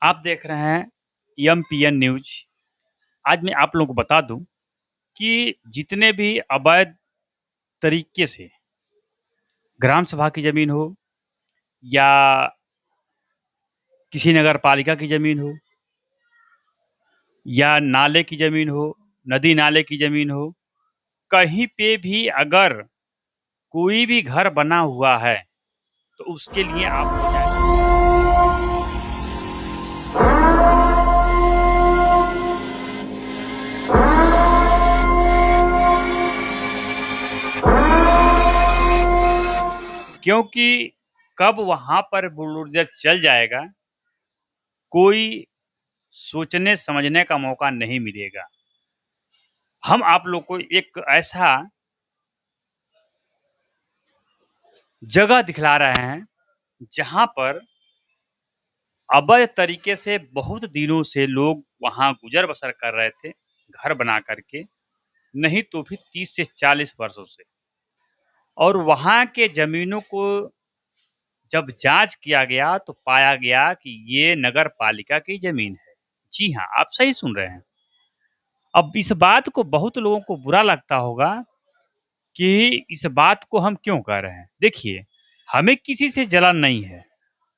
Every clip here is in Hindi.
आप देख रहे हैं एमपीएन न्यूज। आज मैं आप लोगों को बता दूं कि जितने भी अवैध तरीके से ग्राम सभा की जमीन हो या किसी नगर पालिका की जमीन हो या नाले की जमीन हो, नदी नाले की जमीन हो, कहीं पे भी अगर कोई भी घर बना हुआ है तो उसके लिए आपको क्योंकि कब वहां पर बुलडोजर चल जाएगा कोई सोचने समझने का मौका नहीं मिलेगा। हम आप लोग को एक ऐसा जगह दिखला रहे हैं जहां पर अवैध तरीके से बहुत दिनों से लोग वहां गुजर बसर कर रहे थे, घर बना करके, नहीं तो भी 30 से 40 वर्षों से। और वहां के जमीनों को जब जांच किया गया तो पाया गया कि ये नगर पालिका की जमीन है। जी हाँ, आप सही सुन रहे हैं। अब इस बात को बहुत लोगों को बुरा लगता होगा कि इस बात को हम क्यों कह रहे हैं। देखिए, हमें किसी से जलन नहीं है।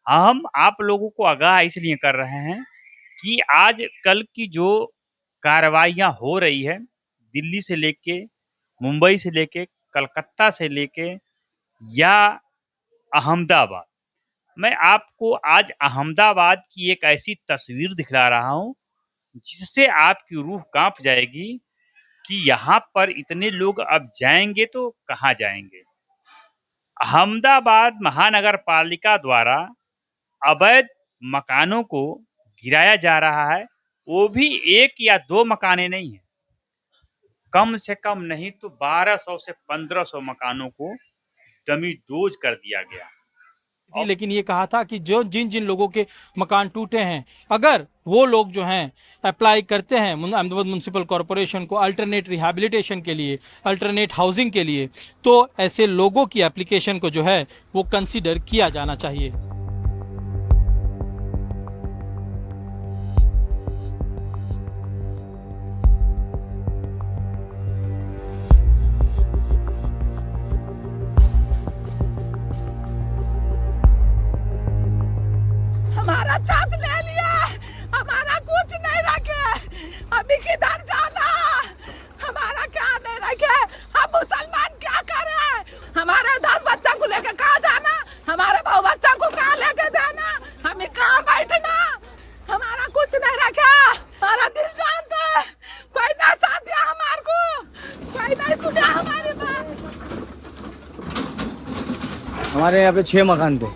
हम आप लोगों को आगाह इसलिए कर रहे हैं कि आज कल की जो कार्रवाइयाँ हो रही है, दिल्ली से लेके, मुंबई से लेके, कलकत्ता से लेके या अहमदाबाद, मैं आपको आज अहमदाबाद की एक ऐसी तस्वीर दिखला रहा हूँ जिससे आपकी रूह कांप जाएगी कि यहाँ पर इतने लोग अब जाएंगे तो कहाँ जाएंगे। अहमदाबाद महानगर पालिका द्वारा अवैध मकानों को गिराया जा रहा है। वो भी एक या दो मकाने नहीं है, कम से कम नहीं तो 1200 से 1500 मकानों को डमी डोज कर दिया गया। लेकिन ये कहा था कि जो जिन जिन लोगों के मकान टूटे हैं, अगर वो लोग जो हैं अप्लाई करते हैं अहमदाबाद म्युनिसिपल कॉरपोरेशन को अल्टरनेट रिहैबिलिटेशन के लिए, अल्टरनेट हाउसिंग के लिए, तो ऐसे लोगों की एप्लीकेशन को जो है वो कंसीडर किया जाना चाहिए। हमारा छत ले लिया, हमारा कुछ नहीं रखे, अभी किधर जाना, हमारा क्या नहीं रखे, हम मुसलमान क्या करें, हमारे 10 बच्चा को लेकर कहाँ जाना, हमारे बहु बच्चा को कहाँ लेके जाना, हमें कहाँ बैठना, हमारा कुछ नहीं रखा, हमारा दिल जानते, कोई ना साथ दिया हमारे को, कोई नहीं सुना हमारी बात। हमारे यहाँ पे 6 मकान थे,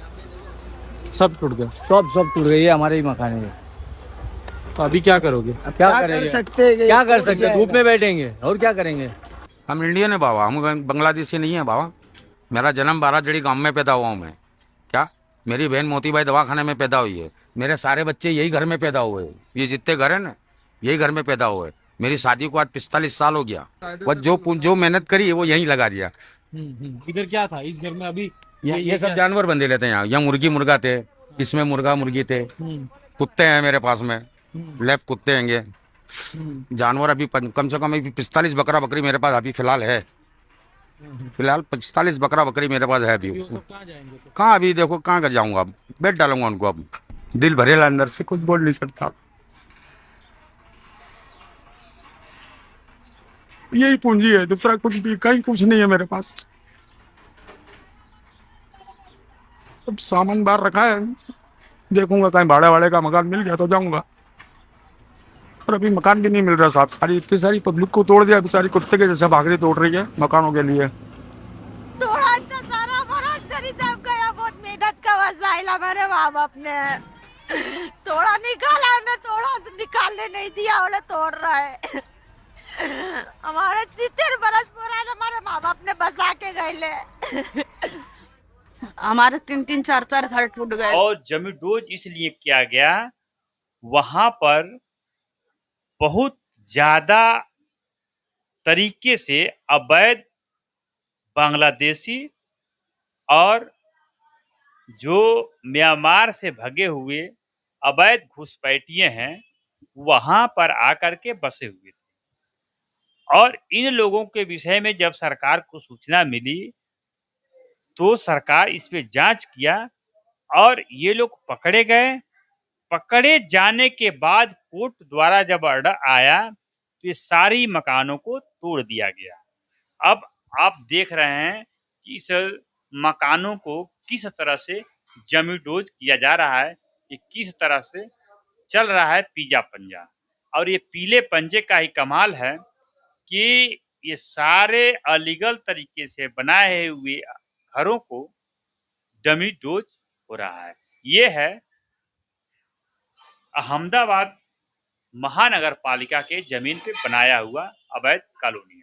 सब टूट गए। सब टूट गए। ये हमारे ही मकान है। तो अभी क्या करोगे? अब क्या करेंगे? क्या कर सकते हैं? धूप में बैठेंगे और क्या करेंगे? हम इंडियन है बाबा, हम बांग्लादेशी नहीं है बाबा। मेरा जन्म बाराजड़ी गांव में पैदा हुआ हूँ मैं। क्या मेरी बहन मोतीबाई दवाखाने में पैदा हुई है। मेरे सारे बच्चे यही घर में पैदा हुए। ये जितने घर है ना, यही घर में पैदा हुए। मेरी शादी को आज 45 साल हो गया। वह जो मेहनत करी है वो यहीं लगा दिया। इधर क्या था इस घर में? अभी ये सब जानवर बंधे लेते हैं यहाँ मुर्गी मुर्गा थे, इसमें मुर्गा मुर्गी थे, कुत्ते हैं मेरे पास में, लेफ्ट कुत्ते हैंगे, जानवर अभी कम से कम 45 बकरा बकरी मेरे पास अभी फिलहाल है। फिलहाल 45 बकरा बकरी मेरे पास है अभी। कहाँ अभी देखो कहाँ कर जाऊंगा, अब बेड डालूंगा उनको। अब दिल भरेला अंदर से, कुछ बोल नहीं सकता। यही पूंजी है, दूसरा कुछ भी कहीं कुछ नहीं है मेरे पास। अब सामान बाहर रखा है, देखूंगा कहीं भाड़े वाड़े का मकान मिल गया तो जाऊंगा। और अभी मकान भी नहीं मिल रहा साहब। सारी इतनी सारी पब्लिक को तोड़ दिया, बेचारी कुत्ते के जैसे भागरी तोड़ रही है मकानों के लिए। थोड़ा इतना सारा हमारा शरीर दब गया, बहुत मेहनत का वसाइल मेरे माँ बाप ने थोड़ा निकाला ने, थोड़ा निकालने नहीं दिया, बोले तोड़ रहा है। हमारे 70 बरस पुराने हमारे माँ बाप ने बसा के गए, हमारे 3-3 4-4 घर टूट गए। और जमी डोज इसलिए किया गया, वहां पर बहुत ज्यादा तरीके से अवैध बांग्लादेशी और जो म्यांमार से भगे हुए अवैध घुसपैठिए हैं वहां पर आकर के बसे हुए थे। और इन लोगों के विषय में जब सरकार को सूचना मिली तो सरकार इस पे जांच किया और ये लोग पकड़े गए। पकड़े जाने के बाद कोर्ट द्वारा जब ऑर्डर आया तो ये सारी मकानों को तोड़ दिया गया। अब आप देख रहे हैं कि इस मकानों को किस तरह से जमींदोज किया जा रहा है, ये किस तरह से चल रहा है पीजा पंजा। और ये पीले पंजे का ही कमाल है कि ये सारे अलीगल तरीके से बनाए हुए घरों को डमी डोज हो रहा है। ये है अहमदाबाद महानगर पालिका के जमीन पे बनाया हुआ अवैध कॉलोनी।